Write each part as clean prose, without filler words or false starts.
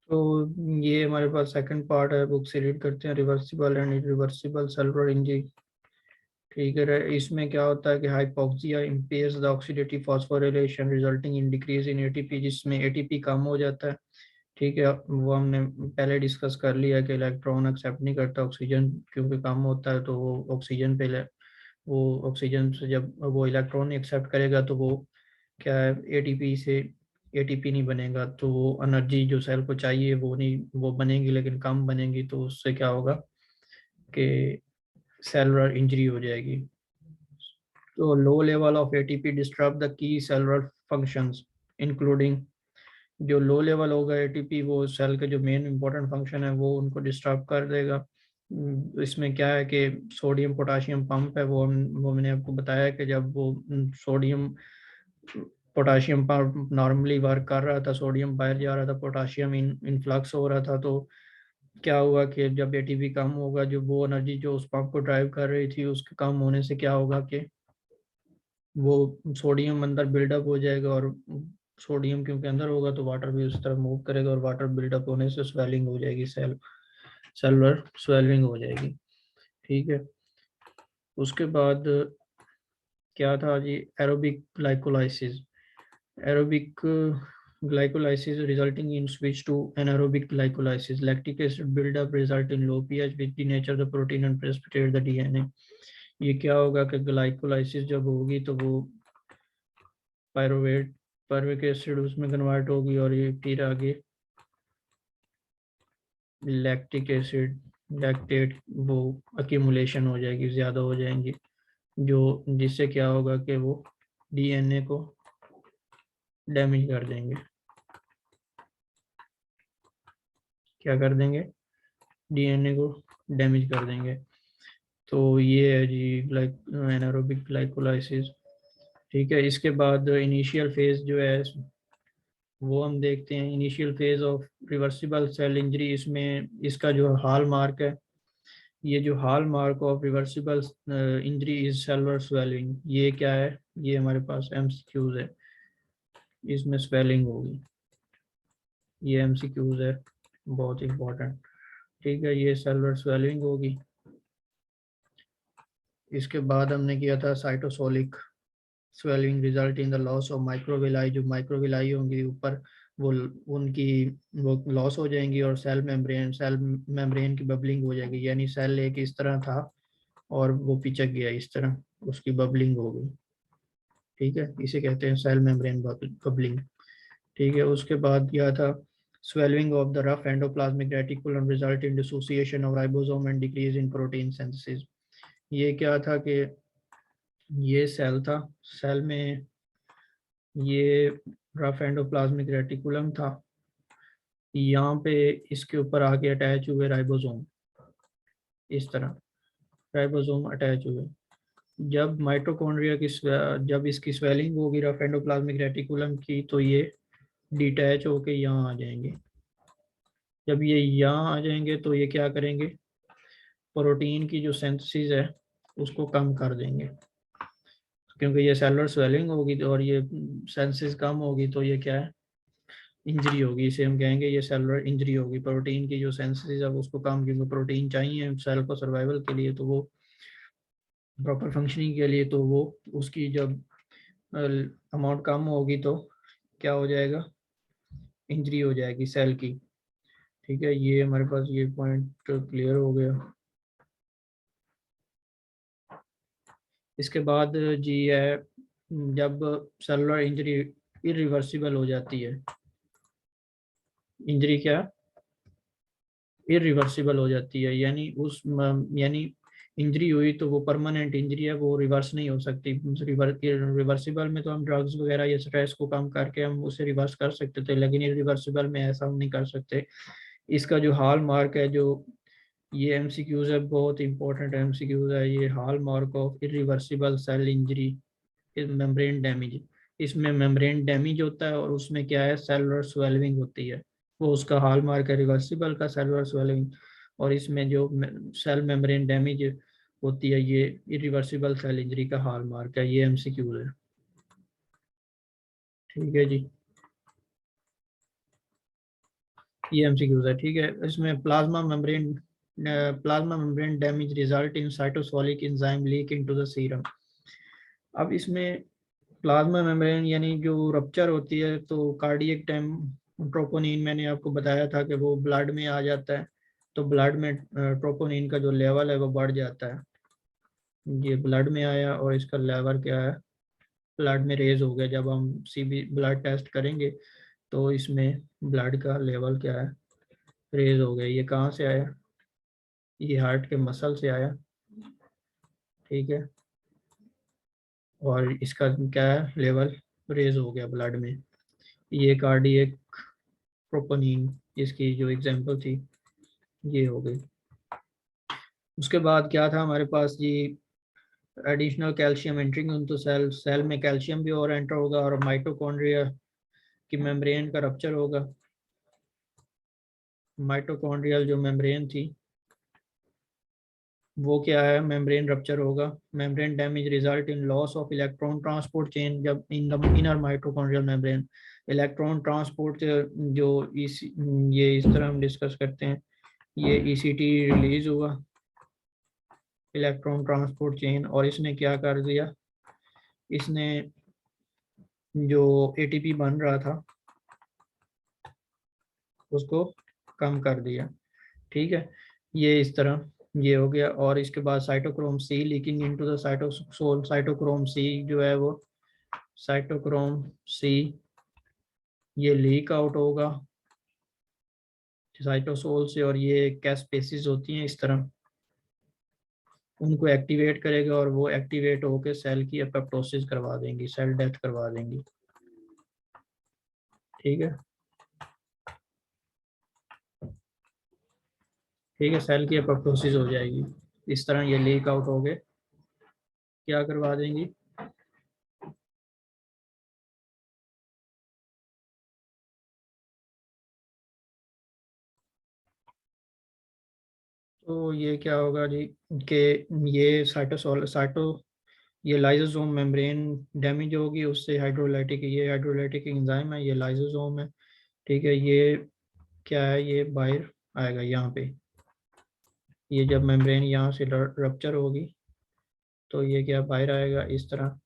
तो ये हमारे पास सेकंड पार्ट है, बुक से रीड करते हैं, reversible and irreversible cellular injury. ठीक है, इसमें क्या होता है कि hypoxia impairs the oxidative phosphorylation resulting in decrease in ATP, जिसमें एटीपी कम हो जाता है। ठीक है, वो हमने पहले डिस्कस कर लिया कि इलेक्ट्रॉन एक्सेप्ट नहीं करता ऑक्सीजन, क्योंकि कम होता है, तो वो ऑक्सीजन पे वो ऑक्सीजन से जब वो इलेक्ट्रॉन एक्सेप्ट करेगा तो वो क्या है, एटीपी से एटीपी नहीं बनेगा, तो वो एनर्जी जो सेल को चाहिए वो नहीं, वो बनेगी लेकिन कम बनेगी, तो उससे क्या होगा कि सेलुलर इंजरी हो जाएगी। तो low level of ATP disturb the key cellular functions including, जो लो लेवल होगा एटीपी वो सेल के जो मेन इंपॉर्टेंट फंक्शन है वो उनको डिस्टर्ब कर देगा। इसमें क्या है कि सोडियम पोटाशियम पंप है, वो मैंने आपको बताया कि जब वो sodium potassium pump normally work कर रहा था, सोडियम बाहर जा रहा था, पोटाशियम इनफ्लक्स हो रहा था, तो क्या हुआ कि जब एटीपी कम होगा, जो वो एनर्जी जो उस पंप को ड्राइव कर रही थी उसके कम होने से क्या होगा कि वो सोडियम अंदर बिल्डअप हो जाएगा, और सोडियम क्योंकि अंदर होगा तो वाटर भी उस तरफ मूव करेगा, और वाटर बिल्डअप होने से स्वेलिंग हो जाएगी, सेलुलर स्वेलिंग हो जाएगी। ठीक है, उसके बाद क्या था जी, aerobic glycolysis. Aerobic glycolysis resulting in switch to anaerobic glycolysis. Lactic acid buildup result in low pH which denature the protein and precipitate the DNA. ये क्या होगा कि ग्लाइकोलाइसिस जब होगी तो वो पायरुवेट पायरुविक एसिड उसमें कन्वर्ट होगी, और ये फिर आगे लैक्टिक एसिड लैक्टेट वो अक्यूमुलेशन हो जाएगी, ज़्यादा हो जाएंगी, जो जिससे क्या होगा कि वो डीएनए को डैमेज कर देंगे। क्या कर देंगे? डीएनए को डैमेज कर देंगे। तो ये है जी एनारोबिक ग्लाइकोलाइसिस। ठीक है, इसके बाद इनिशियल फेज जो है वो हम देखते हैं, initial phase of reversible cell injury. इसमें इसका जो हॉल मार्क है, ये जो hallmark of reversible injury is cellular swelling. ये क्या है? ये हमारे पास एमसीक्यूज है, इसमें स्वेलिंग होगी, ये एमसीक्यूज है, बहुत इंपॉर्टेंट। ठीक है, ये सेलुलर स्वेलिंग होगी। इसके बाद हमने किया था cytosolic swelling result in the loss of microvilli. जो माइक्रोविलाई होंगी ऊपर वो उनकी वो लॉस हो जाएंगी, और सेल मेम्ब्रेन की बबलिंग हो जाएगी, यानी सेल एक इस तरह था और वो पिचक गया इस तरह, उसकी बबलिंग हो गई। ठीक है, इसे कहते हैं सेल मेम्ब्रेन बबलिंग। ठीक है, उसके बाद क्या था, swelling of the rough endoplasmic reticulum result in dissociation of ribosome and decrease in protein synthesis। ये क्या था कि ये सेल था, सेल में ये रफ एंडोप्लाज्मिक रेटिकुलम था, यहाँ पे इसके ऊपर आके अटैच हुए राइबोसोम, इस तरह राइबोसोम अटैच हुए। जब माइटोकॉन्ड्रिया की जब इसकी स्वेलिंग होगी रफ एंडोप्लाज्मिक रेटिकुलम की, तो ये डिटैच होके यहाँ आ जाएंगे। जब ये यहाँ आ जाएंगे तो ये क्या करेंगे, प्रोटीन की जो सिंथेसिस है उसको कम कर देंगे, क्योंकि ये सेलुलर स्वेलिंग होगी और ये सिंथेसिस कम होगी, तो ये क्या है, इंजरी होगी। इसे हम कहेंगे ये सेलुलर इंजरी होगी। प्रोटीन की जो सिंथेसिस है उसको कम, क्योंकि प्रोटीन चाहिए सेल को सर्वाइवल के लिए, तो वो प्रॉपर फंक्शनिंग के लिए, तो वो उसकी जब अमाउंट कम होगी तो क्या हो जाएगा, इंजरी हो जाएगी सेल की। ठीक है, ये हमारे पास ये पॉइंट क्लियर हो गया। इसके बाद जी है, जब सेलुलर इंजरी इरिवर्सिबल हो जाती है, इंजरी क्या इरिवर्सिबल हो जाती है, यानी यानी इंजरी हुई तो वो परमानेंट इंजरी है, वो रिवर्स नहीं हो सकती। रिवर्सिबल में तो हम ड्रग्स वगैरह या स्ट्रेस को कम करके हम उसे रिवर्स कर सकते थे, लेकिन इरिवर्सिबल में ऐसा हम नहीं कर सकते। इसका जो हॉल मार्क है, जो ये एमसीक्यूज है, बहुत इंपॉर्टेंट एमसीक्यूज है, ये hallmark of irreversible cell injury membrane damage. इसमें मेम्ब्रेन डैमेज होता है और उसमें क्या है, सेलुलर स्वेलिंग होती है, वो उसका हॉल मार्क है रिवर्सिबल का, सेलुलर स्वेलिंग। और इसमें जो सेल मेम्ब्रेन डैमेज होती है, ये इरिवर्सिबल सेल इंजरी का हॉल मार्क है। ये एमसीक्यू है। ठीक है जी। ये एमसीक्यूज है, ठीक है। इसमें plasma membrane damage result in cytosolic enzyme leak into the serum. अब इसमें प्लाज्मा मेम्ब्रेन यानी जो रप्चर होती है, तो कार्डियक टाइम ट्रोपोनिन मैंने आपको बताया था कि वो ब्लड में आ जाता है, तो ब्लड में ट्रोपोनिन का जो लेवल है वो बढ़ जाता है। ये ब्लड में आया और इसका लेवल क्या है, ब्लड में रेज हो गया। जब हम सीबी ब्लड टेस्ट करेंगे तो इसमें ब्लड का लेवल क्या है, रेज हो गया। ये कहाँ से आया, ये हार्ट के मसल से आया, ठीक है। और इसका क्या है, लेवल रेज हो गया ब्लड में। ये कार्डियक प्रोपोनिन, इसकी जो एग्जांपल थी ये हो गई। उसके बाद क्या था हमारे पास जी, additional calcium entering into cell, cell में कैल्शियम भी और एंटर होगा और माइटोकॉन्ड्रिया की मेम्ब्रेन का रप्चर होगा। माइटोकॉन्ड्रियल जो मेम्ब्रेन थी वो क्या है, मेम्ब्रेन रप्चर होगा। Membrane damage result in loss of electron transport chain, जब in the inner mitochondrial membrane electron transport जो इस ये इस तरह हम डिस्कस करते हैं, ये ईसीटी रिलीज हुआ, इलेक्ट्रॉन ट्रांसपोर्ट चेन, और इसने क्या कर दिया, इसने जो एटीपी बन रहा था उसको कम कर दिया, ठीक है। ये इस तरह ये हो गया। और इसके बाद cytochrome C leaking into the cytosol, cytochrome C जो है वो, साइटोक्रोम सी ये लीक आउट होगा साइटोसोल से, और ये कैस्पेसिस होती हैं इस तरह, उनको एक्टिवेट करेगा और वो एक्टिवेट होकर सेल की एपोप्टोसिस करवा देंगी, सेल डेथ करवा देंगी, ठीक है। ठीक है, सेल की एपोप्टोसिस हो जाएगी इस तरह, ये लीक आउट हो गए क्या करवा देंगी, तो ये क्या होगा जी कि ये साइटो ये लाइसोसोम मेम्ब्रेन डैमेज होगी, उससे हाइड्रोलाइटिक, ये हाइड्रोलाइटिक एंजाइम है, ये लाइसोसोम है, ठीक है। ये क्या है, ये बाहर आएगा यहाँ पे, ये जब मेम्ब्रेन यहाँ से रप्चर होगी तो ये क्या बाहर आएगा इस तरह।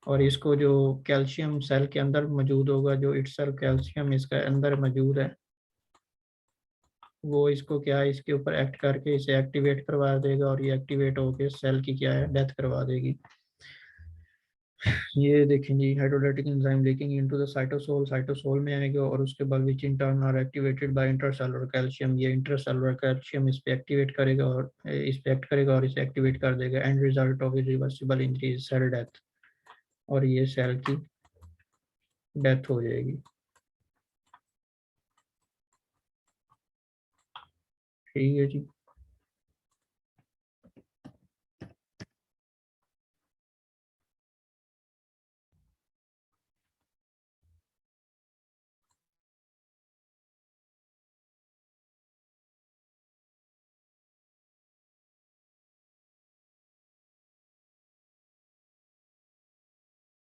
और इसको जो कैल्शियम सेल के अंदर मौजूद होगा, जो इटसेल्फ कैल्शियम इसका अंदर मौजूद है, वो इसको क्या है, इसके ऊपर एक्ट करके इसे एक्टिवेट करवा देगा, और ये एक्टिवेट होके सेल की क्या है, डेथ करवा देगी। ये देखें जी, hydrolytic enzyme leaking into the cytosol, cytosol में आएगा, और उसके बाद which in turn are activated by intercellular calcium, ये इंटरसेलुलर कैल्शियम इस पे एक्टिवेट करेगा और इस पे एक्ट करेगा और इसे एक्टिवेट कर देगा। End result of irreversible increase cell death, और ये सेल की डेथ हो जाएगी, ठीक है जी।